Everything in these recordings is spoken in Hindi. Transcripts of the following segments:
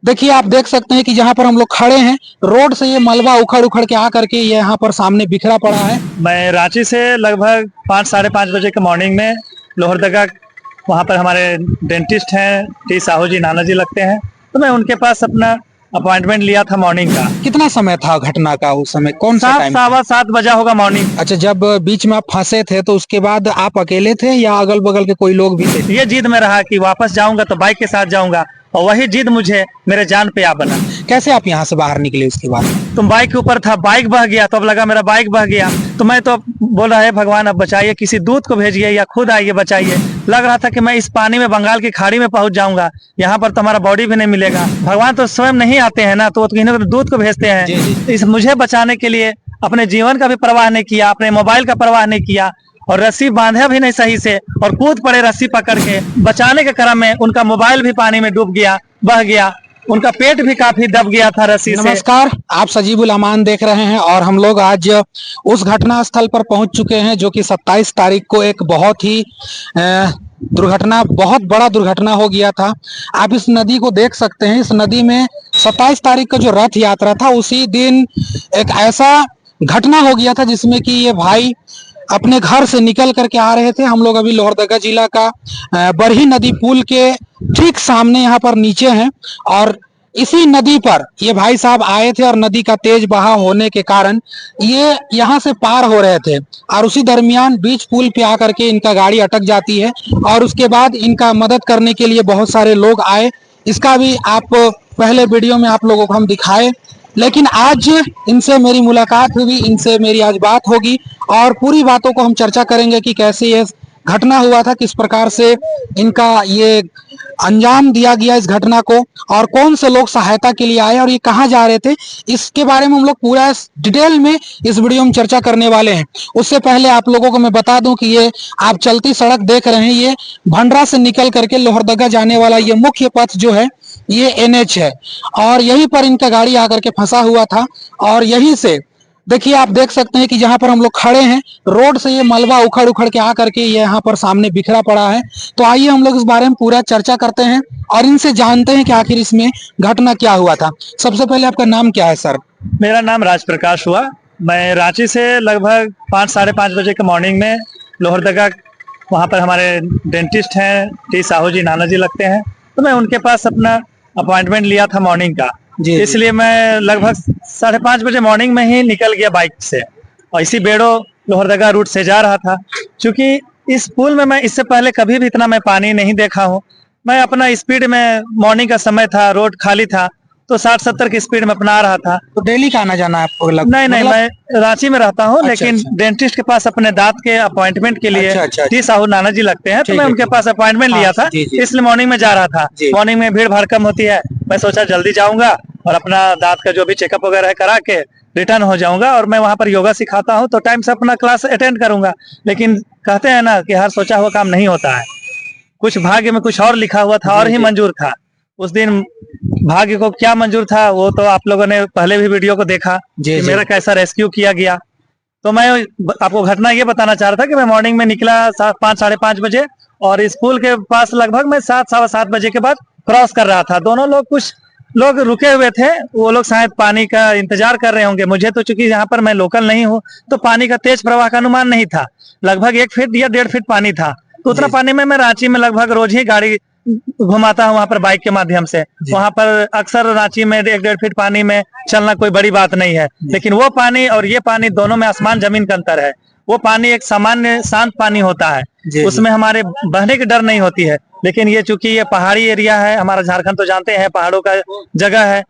देखिए आप देख सकते हैं कि जहां पर हम लोग खड़े हैं, रोड से ये मलबा उखड़ उखड़ के आ करके ये यहाँ पर सामने बिखरा पड़ा है। मैं रांची से लगभग 5 साढ़े 5 बजे के मॉर्निंग में लोहरदगा, वहाँ पर हमारे डेंटिस्ट हैं टी साहू जी, नाना जी लगते हैं, तो मैं उनके पास अपना अपॉइंटमेंट लिया था मॉर्निंग का। कितना समय था घटना का उस समय, कौन सा टाइम? 7:15 बजा होगा मॉर्निंग। अच्छा, जब बीच में आप फंसे थे तो उसके बाद आप अकेले थे या अगल बगल के कोई लोग भी थे? ये जिद में रहा कि वापस जाऊंगा तो बाइक के साथ जाऊंगा, और वही जिद मुझे मेरे जान पे आ बना। कैसे आप यहाँ से बाहर निकले उसके बाद? तुम बाइक के ऊपर था, बाइक बह गया, तो अब लगा मेरा बाइक बह गया, तो मैं तो बोल रहा है भगवान अब बचाइए, किसी दूत को भेजिए या खुद आइए बचाइए। लग रहा था कि मैं इस पानी में, बंगाल की खाड़ी में पहुंच जाऊंगा, यहाँ पर तो हमारा बॉडी भी नहीं मिलेगा। भगवान तो स्वयं नहीं आते हैं ना, तो वो तो दूत को भेजते हैं। इस मुझे बचाने के लिए अपने जीवन का भी परवाह नहीं किया, अपने मोबाइल का परवाह नहीं किया, और रस्सी बांधा भी नहीं सही से, और कूद पड़े रस्सी पकड़ के। बचाने के क्रम में उनका मोबाइल भी पानी में डूब गया, बह गया, उनका पेट भी काफी दब गया था रस्सी से। नमस्कार, आप सजीबुल अमान देख रहे हैं और हम लोग आज उस घटना स्थल पर पहुंच चुके हैं जो कि 27 तारीख को एक बहुत ही बहुत बड़ा दुर्घटना हो गया था। आप इस नदी को देख सकते हैं। इस नदी में 27 तारीख का जो रथ यात्रा था, उसी दिन एक ऐसा घटना हो गया था जिसमें कि ये भाई अपने घर से निकल करके आ रहे थे। हम लोग अभी लोहरदगा जिला का बरही नदी पुल के ठीक सामने यहाँ पर नीचे हैं, और इसी नदी पर ये भाई साहब आए थे और नदी का तेज बहाव होने के कारण ये यहाँ से पार हो रहे थे, और उसी दरमियान बीच पुल पे आकर के इनका गाड़ी अटक जाती है, और उसके बाद इनका मदद करने के लिए बहुत सारे लोग आए। इसका भी आप पहले वीडियो में आप लोगों को हम दिखाए, लेकिन आज इनसे मेरी मुलाकात हुई, इनसे मेरी आज बात होगी और पूरी बातों को हम चर्चा करेंगे कि कैसे ये घटना हुआ था, किस प्रकार से इनका ये अंजाम दिया गया इस घटना को, और कौन से लोग सहायता के लिए आए और ये कहाँ जा रहे थे। इसके बारे में हम लोग पूरा डिटेल में इस वीडियो में चर्चा करने वाले हैं। उससे पहले आप लोगों को मैं बता दूं कि ये आप चलती सड़क देख रहे हैं, ये भंडरा से निकल करके लोहरदगा जाने वाला ये मुख्य पथ जो है ये NH है, और यहीं पर इनका गाड़ी आकर के फंसा हुआ था। और यहीं से देखिए आप देख सकते हैं कि जहां पर हम लोग खड़े हैं, रोड से ये मलबा उखड़ उखड़ के आ करके ये यहाँ पर सामने बिखरा पड़ा है। तो आइए हम लोग इस बारे में पूरा चर्चा करते हैं और इनसे जानते हैं कि आखिर इसमें घटना क्या हुआ था। सबसे पहले आपका नाम क्या है सर? मेरा नाम राजप्रकाश हुआ। मैं रांची से लगभग 5 साढ़े 5 बजे के मॉर्निंग में लोहरदगा, वहाँ पर हमारे डेंटिस्ट हैं टी साहू जी, नाना जी लगते हैं, तो मैं उनके पास अपना अपॉइंटमेंट लिया था मॉर्निंग का। इसलिए मैं लगभग 5:30 बजे मॉर्निंग में ही निकल गया बाइक से, और इसी बेड़ो लोहरदगा रूट से जा रहा था। क्योंकि इस पुल में मैं इससे पहले कभी भी इतना मैं पानी नहीं देखा हूँ। मैं अपना स्पीड में, मॉर्निंग का समय था, रोड खाली था, तो 60-70 की स्पीड में अपना आ रहा था। तो डेली का आना जाना आपको नहीं, मैं रांची में रहता हूँ, लेकिन डेंटिस्ट के पास अपने दांत के अपॉइंटमेंट के लिए टी साहू नाना जी लगते हैं, तो मैं उनके पास अपॉइंटमेंट लिया था, इसलिए मॉर्निंग में जा रहा था। मॉर्निंग में भीड़ भाड़ कम होती है, मैं सोचा जल्दी जाऊंगा और अपना दांत का जो भी चेकअप वगैरह है करा के रिटर्न हो जाऊंगा, और मैं वहां पर योगा सिखाता हूँ, तो टाइम से अपना क्लास अटेंड करूंगा। लेकिन कहते हैं ना कि हर सोचा हुआ काम नहीं होता है, कुछ भाग्य में कुछ और लिखा हुआ था और ही मंजूर था। उस दिन भाग्य को क्या मंजूर था वो तो आप लोगों ने पहले भी वीडियो को देखा कि मेरा कैसा रेस्क्यू किया गया। तो मैं आपको घटना ये बताना चाह रहा था कि मैं मॉर्निंग में निकला 5 साढ़े 5 बजे, और स्कूल के पास लगभग मैं 7 सवा 7 बजे के बाद क्रॉस कर रहा था। दोनों लोग, कुछ लोग रुके हुए थे, वो लोग शायद पानी का इंतजार कर रहे होंगे। मुझे तो चूंकि यहाँ पर मैं लोकल नहीं हूँ, तो पानी का तेज प्रवाह का अनुमान नहीं था। लगभग 1 फीट या 1.5 फीट पानी था। तो उतना पानी में मैं रांची में लगभग रोज ही गाड़ी घुमाता हूँ वहाँ पर बाइक के माध्यम से। वहाँ पर अक्सर रांची में 1-1.5 फीट पानी में चलना कोई बड़ी बात नहीं है, लेकिन वो पानी और ये पानी दोनों में आसमान जमीन का अंतर है। वो पानी एक सामान्य शांत पानी होता है, उसमें हमारे बहने की डर नहीं होती है। लेकिन ये चूंकि ये पहाड़ी एरिया है, हमारा झारखंड तो जानते हैं पहाड़ों का जगह है।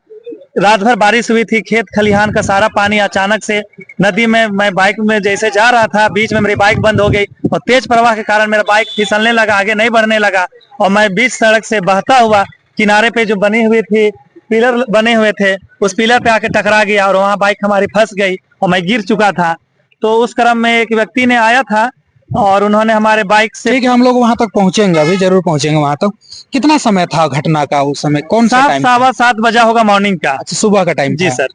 रात भर बारिश हुई थी, खेत खलिहान का सारा पानी अचानक से नदी में, मैं बाइक में जैसे जा रहा था, बीच में मेरी बाइक बंद हो गई, और तेज प्रवाह के कारण मेरा बाइक फिसलने लगा, आगे नहीं बढ़ने लगा, और मैं बीच सड़क से बहता हुआ किनारे पे जो बनी हुई थी, पिलर बने हुए थे, उस पिलर पे आके टकरा गया, और वहां बाइक हमारी फंस गई और मैं गिर चुका था। तो उस क्रम में एक व्यक्ति ने आया था और उन्होंने हमारे बाइक से, ठीक है, हम लोग वहां तक पहुंचेंगे, अभी जरूर पहुंचेंगे वहां तक। कितना समय था घटना का उस समय, कौन सा टाइम? 7:15 बजा होगा मॉर्निंग का। अच्छा, सुबह का टाइम? जी सर,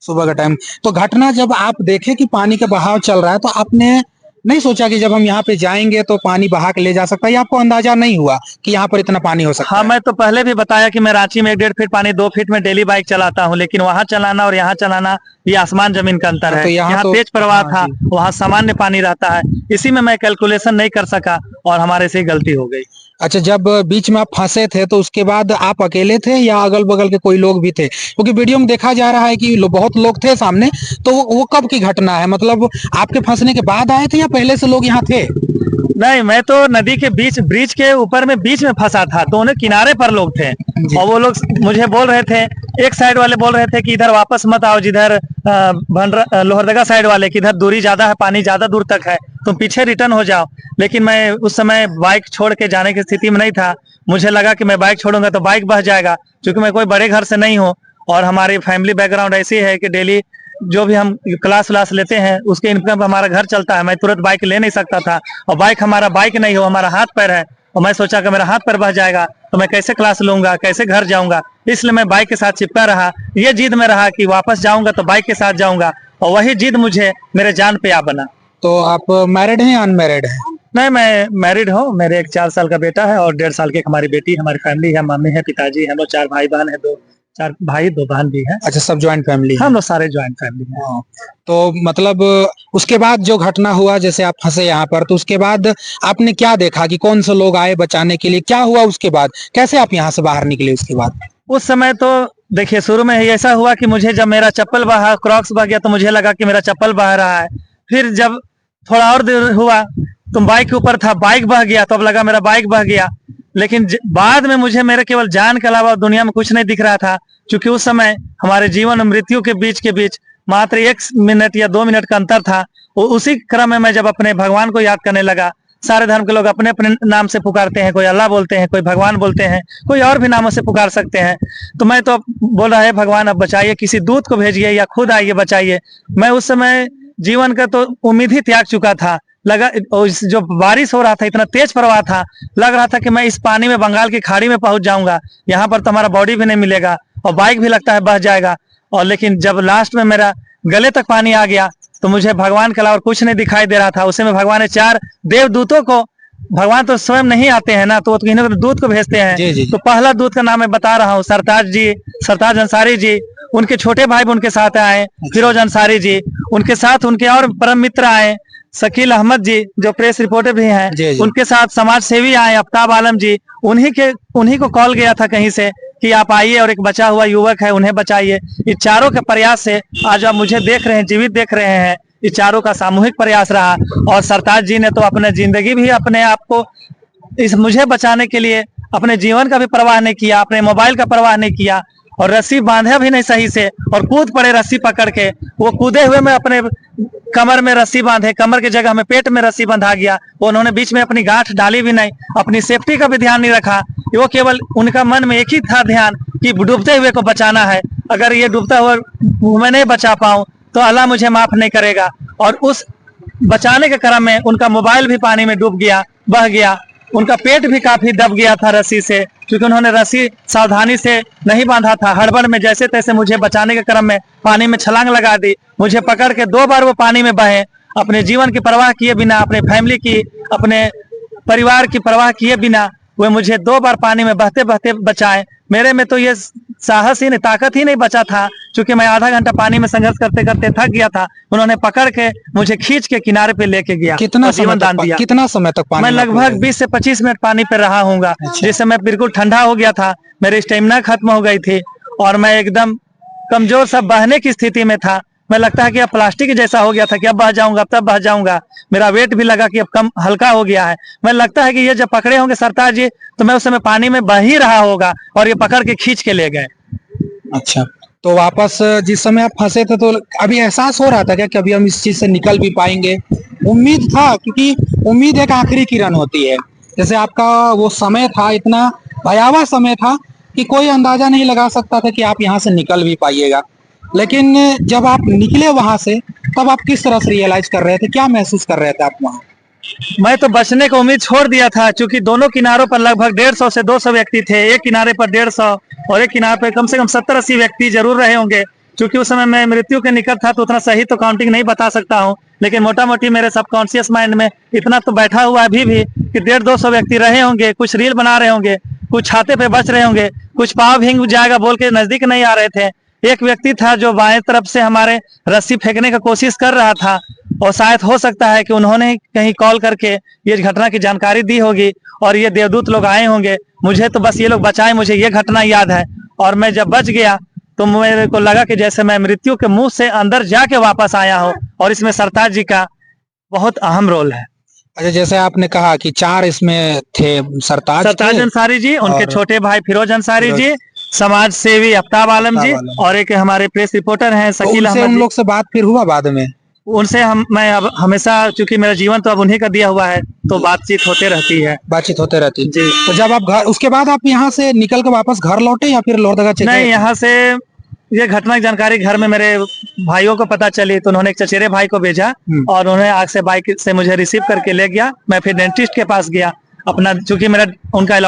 सुबह का टाइम। तो घटना जब आप देखे कि पानी का बहाव चल रहा है, तो आपने नहीं सोचा कि जब हम यहाँ पे जाएंगे तो पानी बहा के ले जा सकता है, या आपको अंदाजा नहीं हुआ कि यहाँ पर इतना पानी हो सकता हाँ, है? मैं तो पहले भी बताया कि मैं रांची में 1.5 फीट पानी 2 फीट में डेली बाइक चलाता हूँ, लेकिन वहाँ चलाना और यहाँ चलाना ये आसमान जमीन का अंतर है। तो यहाँ तो तेज प्रवाह हाँ था, जी। वहाँ सामान्य पानी रहता है, इसी में मैं कैलकुलेशन नहीं कर सका और हमारे से गलती हो गई। अच्छा, जब बीच में आप फंसे थे तो उसके बाद आप अकेले थे या अगल बगल के कोई लोग भी थे? क्योंकि वीडियो में देखा जा रहा है कि बहुत लोग थे सामने, तो वो कब की घटना है? मतलब आपके फंसने के बाद आए थे या पहले से लोग यहाँ थे? नहीं, मैं तो नदी के बीच, ब्रिज के ऊपर में बीच में फंसा था, दोनों किनारे पर लोग थे और वो लोग मुझे बोल रहे थे, एक साइड वाले बोल रहे थे कि इधर वापस मत आओ, जिधर लोहरदगा साइड वाले कि इधर दूरी ज्यादा है, पानी ज्यादा दूर तक है, तुम पीछे रिटर्न हो जाओ। लेकिन मैं उस समय बाइक छोड़ के जाने की स्थिति में नहीं था। मुझे लगा कि मैं बाइक छोड़ूंगा तो बाइक बह जाएगा, क्योंकि मैं कोई बड़े घर से नहीं हूँ और हमारी फैमिली बैकग्राउंड ऐसी है कि डेली जो भी हम क्लास लेते हैं उसके इनकम पर हमारा घर चलता है। मैं तुरंत बाइक ले नहीं सकता था और बाइक हमारा बाइक नहीं हो, हमारा हाथ पैर है, और मैं सोचा कि मेरा हाथ पैर बह जाएगा तो मैं कैसे क्लास लूंगा, कैसे घर जाऊंगा, इसलिए मैं बाइक के साथ चिपका रहा। ये जिद में रहा कि वापस जाऊंगा तो बाइक के साथ जाऊंगा, और वही जिद मुझे मेरे जान पे आ बना। तो आप मैरिड हैं या अनमैरिड हैं? नहीं, मैं मैरिड हूँ, मेरे एक 4 साल का बेटा है और 1.5 साल की हमारी बेटी है। हमारी फैमिली है, मम्मी है, पिताजी है, हम लोग 4 भाई बहन है, 4 भाई 2 बहन भी है। अच्छा, सब ज्वाइंट फैमिली है? हम लोग सारे ज्वाइंट फैमिली है। हाँ। तो मतलब उसके बाद जो घटना हुआ, जैसे आप फंसे यहाँ पर, तो उसके बाद आपने क्या देखा कि कौन से लोग आए बचाने के लिए? क्या हुआ उसके बाद? कैसे आप यहाँ से बाहर निकले उसके बाद? उस समय तो देखिए, शुरू में ऐसा हुआ कि मुझे जब मेरा चप्पल बहा, क्रॉक्स बह गया, तो मुझे लगा कि मेरा चप्पल बह रहा है। फिर जब थोड़ा और देर हुआ तो बाइक के ऊपर था, बाइक बह गया, तो अब लगा मेरा बाइक बह गया। लेकिन बाद में मुझे मेरे केवल जान के अलावा दुनिया में कुछ नहीं दिख रहा था, क्योंकि उस समय हमारे जीवन और मृत्यु के बीच मात्र 1 मिनट या 2 मिनट का अंतर था। उसी क्रम में मैं जब अपने भगवान को याद करने लगा, सारे धर्म के लोग अपने अपने नाम से पुकारते हैं, कोई अल्लाह बोलते हैं, कोई भगवान बोलते हैं, कोई और भी नामों से पुकार सकते हैं। तो मैं तो बोल रहा है, भगवान अब बचाइए, किसी दूत को भेजिए या खुद आइए बचाइए। मैं उस समय जीवन का तो उम्मीद ही त्याग चुका था। लगा जो बारिश हो रहा था, इतना तेज प्रवाह था, लग रहा था कि मैं इस पानी में, बंगाल की खाड़ी में पहुंच जाऊंगा, यहाँ पर तो हमारा बॉडी भी नहीं मिलेगा और बाइक भी लगता है बह जाएगा। और लेकिन जब लास्ट में मेरा गले तक पानी आ गया तो मुझे भगवान के अलावा कुछ नहीं दिखाई दे रहा था। उसे में भगवान ने 4 देवदूतों को, भगवान तो स्वयं नहीं आते हैं ना, तो किन्हीं को दूत को भेजते हैं। जी, जी। तो पहला दूत का नाम मैं बता रहा हूँ, सरताज अंसारी जी। उनके छोटे भाई भी उनके साथ आए, फिरोज अंसारी जी, उनके साथ उनके और परम मित्र आए, शकील अहमद जी जो प्रेस रिपोर्टर भी हैं, उनके साथ समाज सेवी आए, आफ्ताब आलम जी। उन्हीं को कॉल गया था कहीं से कि आप आइए और एक बचा हुआ युवक है, उन्हें बचाइए। इस चारों के प्रयास से आज आप मुझे देख रहे हैं, जीवित देख रहे हैं। इस चारों का सामूहिक प्रयास रहा और सरताज जी ने तो अपने जिंदगी भी अपने आप को इस मुझे बचाने के लिए अपने जीवन का भी परवाह नहीं किया, अपने मोबाइल का परवाह नहीं किया और रस्सी बांधा भी नहीं सही से और कूद पड़े रस्सी पकड़ के। वो कूदे हुए में अपने कमर में रस्सी बांधे, कमर की जगह में पेट में रस्सी बंधा गया। वो उन्होंने बीच में अपनी गांठ डाली भी नहीं, अपनी सेफ्टी का भी ध्यान नहीं रखा। वो केवल उनका मन में एक ही था ध्यान कि डूबते हुए को बचाना है। अगर ये डूबता हुआ मैं नहीं बचा पाऊं तो अल्लाह मुझे माफ नहीं करेगा। और उस बचाने के क्रम में उनका मोबाइल भी पानी में डूब गया, बह गया। उनका पेट भी काफी दब गया था रस्सी से, क्योंकि उन्होंने रस्सी सावधानी से नहीं बांधा था। हड़बड़ में जैसे तैसे मुझे बचाने के क्रम में पानी में छलांग लगा दी। मुझे पकड़ के 2 बार वो पानी में बहे, अपने जीवन की परवाह किए बिना, अपने फैमिली की, अपने परिवार की परवाह किए बिना वे मुझे 2 बार पानी में बहते बहते बचाए। मेरे में तो ये साहस ही नहीं, ताकत ही नहीं बचा था, क्योंकि मैं आधा घंटा पानी में संघर्ष करते करते थक गया था। उन्होंने पकड़ के मुझे खींच के किनारे पे लेके गया। कितना समय तक पानी? मैं लगभग 20 से 25 मिनट पानी पे रहा हूँगा। जिससे मैं बिल्कुल ठंडा हो गया था, मेरी स्टेमिना खत्म हो गई थी और मैं एकदम कमजोर सा बहने की स्थिति में था। मैं लगता है कि अब प्लास्टिक जैसा हो गया था कि अब बह जाऊंगा, अब तब बह जाऊंगा। मेरा वेट भी लगा कि अब कम हल्का हो गया है। मैं लगता है कि ये जब पकड़े होंगे सरताज जी तो मैं उस समय पानी में बह ही रहा होगा और ये पकड़ के खींच के ले गए। अच्छा, तो वापस जिस समय आप फंसे थे तो अभी एहसास हो रहा था क्या कि अभी हम इस चीज से निकल भी पाएंगे? उम्मीद था, क्योंकि उम्मीद एक आखिरी किरण होती है। जैसे आपका वो समय था, इतना भयावह समय था कि कोई अंदाजा नहीं लगा सकता था कि आप यहाँ से निकल भी पाइएगा। लेकिन जब आप निकले वहां से, तब आप किस तरह से रियलाइज कर रहे थे, क्या महसूस कर रहे थे आप वहाँ? मैं तो बचने को उम्मीद छोड़ दिया था, क्योंकि दोनों किनारों पर लगभग 150 से 200 व्यक्ति थे। एक किनारे पर 150 और एक किनारे पर कम से कम 70-80 व्यक्ति जरूर रहे होंगे, चूंकि उस समय मैं मृत्यु के निकट था तो उतना सही तो काउंटिंग नहीं बता सकता हूँ, लेकिन मोटा मोटी मेरे सबकॉन्शियस माइंड में इतना तो बैठा हुआ अभी भी कि 150-200 व्यक्ति रहे होंगे, कुछ रील बना रहे होंगे, कुछ छाते पे बच रहे होंगे, कुछ पाव भींग जाएगा बोल के नजदीक नहीं आ रहे थे। एक व्यक्ति था जो बाएं तरफ से हमारे रस्सी फेंकने का कोशिश कर रहा था, और शायद हो सकता है कि उन्होंने कहीं कॉल करके ये घटना की जानकारी दी होगी और ये देवदूत लोग आए होंगे। मुझे तो बस ये लोग बचाए, मुझे ये घटना याद है। और मैं जब बच गया तो मेरे को लगा कि जैसे मैं मृत्यु के मुंह से अंदर जाके वापस आया हूँ, और इसमें सरताज जी का बहुत अहम रोल है। अच्छा, जैसे आपने कहा कि 4 इसमें थे, सरताज अंसारी जी, उनके छोटे भाई फिरोज अंसारी जी, समाज सेवी आफ्ताब आलम जी, और एक हमारे प्रेस रिपोर्टर हैं शकील अहमद। उन लोग से बात फिर हुआ बाद में? उनसे मैं अब हमेशा, चूंकि मेरा जीवन तो अब उन्हीं का दिया हुआ है, तो बातचीत होते रहती है। बातचीत होते रहती है जी। तो जब आप घर, उसके बाद आप यहाँ से निकल के वापस घर लौटे या फिर लोहरदगा चले? नहीं, यहाँ से ये घटना की जानकारी घर में मेरे भाइयों को पता चली तो उन्होंने एक चचेरे भाई को भेजा और उन्होंने आग से बाइक से मुझे रिसीव करके ले गया। मैं फिर डेंटिस्ट के पास गया अपना, चूंकि मेरा उनका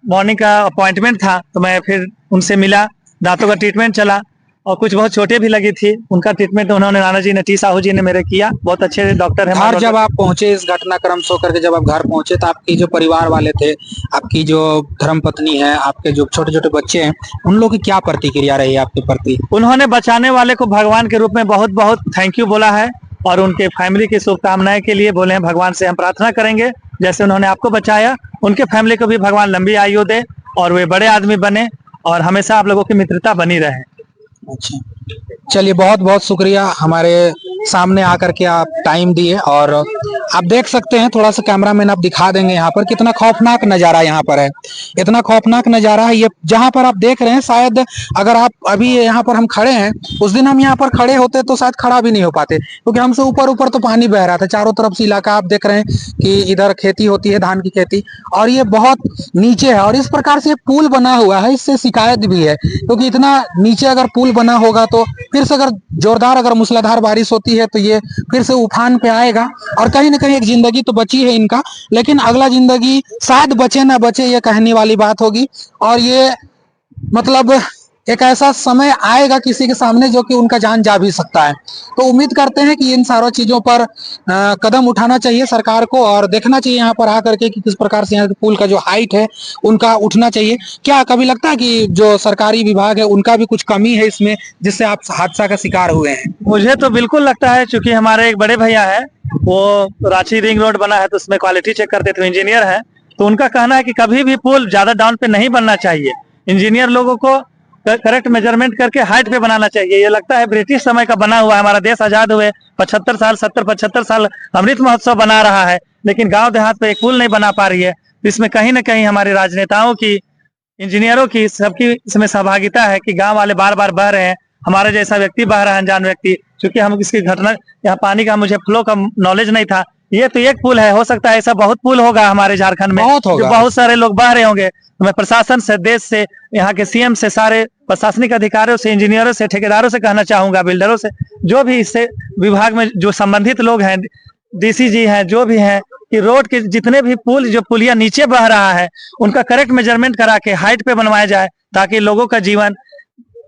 मॉर्निंग का अपॉइंटमेंट था, तो मैं फिर उनसे मिला, दांतों का ट्रीटमेंट चला और कुछ बहुत छोटे भी लगी थी, उनका ट्रीटमेंट उन्होंने नाना जी ने, टी साहू जी ने मेरे किया, बहुत अच्छे डॉक्टर है। घर जब आप पहुंचे, इस घटनाक्रम से होकर के जब आप घर पहुंचे तो आपकी जो परिवार वाले थे, आपकी जो धर्मपत्नी है, आपके जो छोटे छोटे बच्चे हैं, उन लोगों की क्या प्रतिक्रिया रही आपके प्रति? उन्होंने बचाने वाले को भगवान के रूप में बहुत बहुत थैंक यू बोला है, और उनके फैमिली की शुभकामनाएं के लिए बोले हैं, भगवान से हम प्रार्थना करेंगे जैसे उन्होंने आपको बचाया, उनके फैमिली को भी भगवान लंबी आयु दे और वे बड़े आदमी बने और हमेशा आप लोगों की मित्रता बनी रहे। अच्छा, चलिए, बहुत बहुत शुक्रिया हमारे सामने आकर के आप टाइम दिए। और आप देख सकते हैं, थोड़ा सा कैमरामैन आप दिखा देंगे यहाँ पर कितना खौफनाक नजारा यहाँ पर है। इतना खौफनाक नजारा है ये, जहाँ पर आप देख रहे हैं। शायद अगर आप अभी यहाँ पर हम खड़े हैं, उस दिन हम यहाँ पर खड़े होते तो शायद खड़ा भी नहीं हो पाते, क्योंकि हमसे ऊपर ऊपर तो पानी बह रहा था। चारों तरफ से इलाका आप देख रहे हैं कि इधर खेती होती है, धान की खेती, और ये बहुत नीचे है। और इस प्रकार से पुल बना हुआ है, इससे शिकायत भी है, क्योंकि इतना नीचे अगर पुल बना होगा तो फिर से अगर जोरदार अगर मूसलाधार बारिश होती है तो ये फिर से उफान पे आएगा। और कहीं ना कहीं एक जिंदगी तो बची है इनका, लेकिन अगला जिंदगी शायद बचे ना बचे, ये कहने वाली बात होगी। और ये मतलब एक ऐसा समय आएगा किसी के सामने जो कि उनका जान जा भी सकता है। तो उम्मीद करते हैं कि इन सारों चीजों पर कदम उठाना चाहिए सरकार को, और देखना चाहिए यहाँ पर आकर के कि किस प्रकार से यहाँ के पुल का जो हाइट है उनका उठना चाहिए। क्या कभी लगता है कि जो सरकारी विभाग है उनका भी कुछ कमी है इसमें, जिससे आप हादसा का शिकार हुए हैं? मुझे तो बिल्कुल लगता है, क्योंकि हमारे एक बड़े भैया है, वो रांची रिंग रोड बना है तो उसमें क्वालिटी चेक करते थे, इंजीनियर है, तो उनका कहना है कि कभी भी पुल ज्यादा डाउन पे नहीं बनना चाहिए। इंजीनियर लोगों को करेक्ट मेजरमेंट करके हाइट पे बनाना चाहिए। ये लगता है ब्रिटिश समय का बना हुआ है। हमारा देश आजाद हुए 75 साल 70-75 साल अमृत महोत्सव बना रहा है, लेकिन गांव देहात पे एक पुल नहीं बना पा रही है। इसमें कहीं ना कहीं हमारे राजनेताओं की, इंजीनियरों की, सबकी इसमें सहभागिता है कि गांव वाले बार बार बह रहे हैं, हमारे जैसा व्यक्ति बह रहा है, अनजान व्यक्ति। क्योंकि हम इसकी घटना, यहाँ पानी का मुझे फ्लो का नॉलेज नहीं था। ये तो एक पुल है, हो सकता है ऐसा बहुत पुल होगा हमारे झारखंड में, जो बहुत सारे लोग बह रहे होंगे। तो मैं प्रशासन से, देश से, यहाँ के सीएम से, सारे प्रशासनिक अधिकारियों से, इंजीनियरों से, ठेकेदारों से कहना चाहूंगा, बिल्डरों से, जो भी इससे विभाग में जो संबंधित लोग हैं, डीसी जी हैं, जो भी हैं, कि रोड के जितने भी पुल, जो पुलिया नीचे बह रहा है, उनका करेक्ट मेजरमेंट करा के हाइट पे बनवाया जाए, ताकि लोगों का जीवन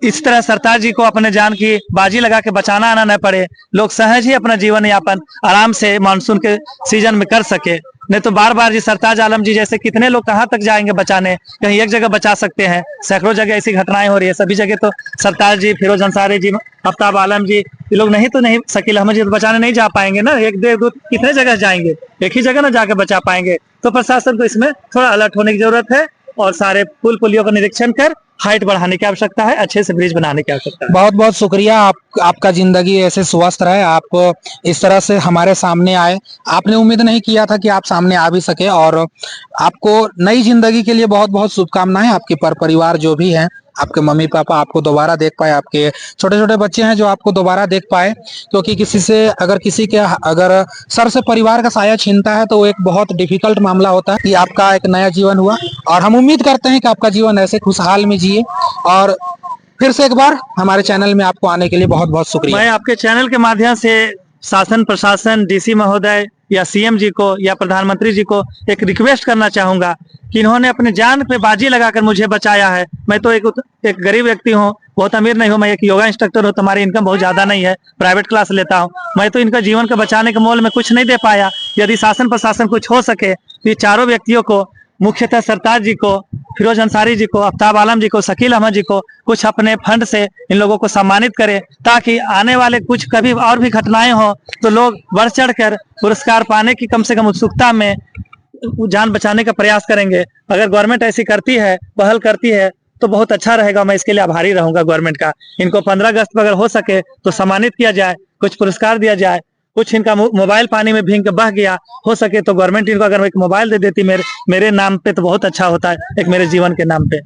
इस तरह सरताज जी को अपने जान की बाजी लगा के बचाना आना न पड़े, लोग सहज ही अपना जीवन यापन आराम से मानसून के सीजन में कर सके। नहीं तो बार बार जी सरताज आलम जी जैसे कितने लोग कहाँ तक जाएंगे बचाने? कहीं एक जगह बचा सकते हैं, सैकड़ों जगह ऐसी घटनाएं हो रही है। सभी जगह तो सरताज जी, फिरोज अंसारी जी, आफ्ताब आलम जी, ये लोग नहीं तो नहीं, शकील अहमद जी तो बचाने नहीं जा पाएंगे ना। एक डेढ़ दो कितने जगह जाएंगे? एक ही जगह ना जाके बचा पाएंगे। तो प्रशासन को इसमें थोड़ा अलर्ट होने की जरूरत है, और सारे पुल पुलियों का निरीक्षण कर हाइट बढ़ाने की आवश्यकता है, अच्छे से ब्रिज बनाने की आवश्यकता है। बहुत बहुत शुक्रिया, आपका जिंदगी ऐसे स्वस्थ रहे, आप इस तरह से हमारे सामने आए। आपने उम्मीद नहीं किया था कि आप सामने आ भी सके, और आपको नई जिंदगी के लिए बहुत बहुत शुभकामनाएं। आपके परिवार जो भी हैं, आपके मम्मी पापा आपको दोबारा देख पाए, आपके छोटे छोटे बच्चे हैं जो आपको दोबारा देख पाए, क्योंकि किसी के अगर सर से परिवार का साया छीनता है तो वो एक बहुत डिफिकल्ट मामला होता है। कि आपका एक नया जीवन हुआ, और हम उम्मीद करते हैं कि आपका जीवन ऐसे खुशहाल में जिए। और फिर से एक बार हमारे चैनल में आपको आने के लिए बहुत बहुत शुक्रिया। मैं आपके चैनल के माध्यम से शासन प्रशासन, डीसी महोदय या सीएम जी को या प्रधानमंत्री जी को एक रिक्वेस्ट करना चाहूंगा कि इन्होंने अपने जान पे बाजी लगाकर मुझे बचाया है। मैं तो एक गरीब व्यक्ति हूँ, बहुत अमीर नहीं हूँ, मैं एक योगा इंस्ट्रक्टर हूँ, तुम्हारी इनकम बहुत ज्यादा नहीं है, प्राइवेट क्लास लेता हूँ। मैं तो इनका जीवन को बचाने के मोल में कुछ नहीं दे पाया। यदि शासन प्रशासन कुछ हो सके तो ये चारों व्यक्तियों को, मुख्यतः सरताज जी को, फिरोज अंसारी जी को, आफ्ताब आलम जी को, शकील अहमद जी को कुछ अपने फंड से इन लोगों को सम्मानित करें, ताकि आने वाले कुछ कभी और भी घटनाएं हो तो लोग बढ़ चढ़ कर पुरस्कार पाने की कम से कम उत्सुकता में जान बचाने का प्रयास करेंगे। अगर गवर्नमेंट ऐसी करती है, पहल करती है तो बहुत अच्छा रहेगा। मैं इसके लिए आभारी रहूंगा गवर्नमेंट का। इनको 15 अगस्त पर अगर हो सके तो सम्मानित किया जाए, कुछ पुरस्कार दिया जाए। कुछ इनका मोबाइल पानी में भीग के बह गया, हो सके तो गवर्नमेंट इनको अगर एक मोबाइल दे देती मेरे नाम पे तो बहुत अच्छा होता है, एक मेरे जीवन के नाम पे।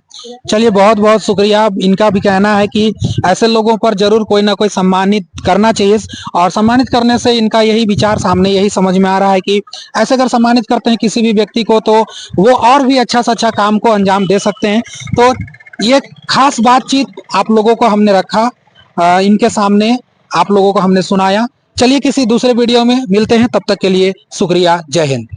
चलिए, बहुत बहुत शुक्रिया। इनका भी कहना है कि ऐसे लोगों पर जरूर कोई ना कोई सम्मानित करना चाहिए, और सम्मानित करने से इनका यही विचार सामने यही समझ में आ रहा है कि ऐसे अगर सम्मानित करते हैं किसी भी व्यक्ति को तो वो और भी अच्छा से अच्छा काम को अंजाम दे सकते हैं। तो ये खास बातचीत आप लोगों को हमने रखा, इनके सामने आप लोगों को हमने सुनाया। चलिए, किसी दूसरे वीडियो में मिलते हैं, तब तक के लिए शुक्रिया। जय हिंद।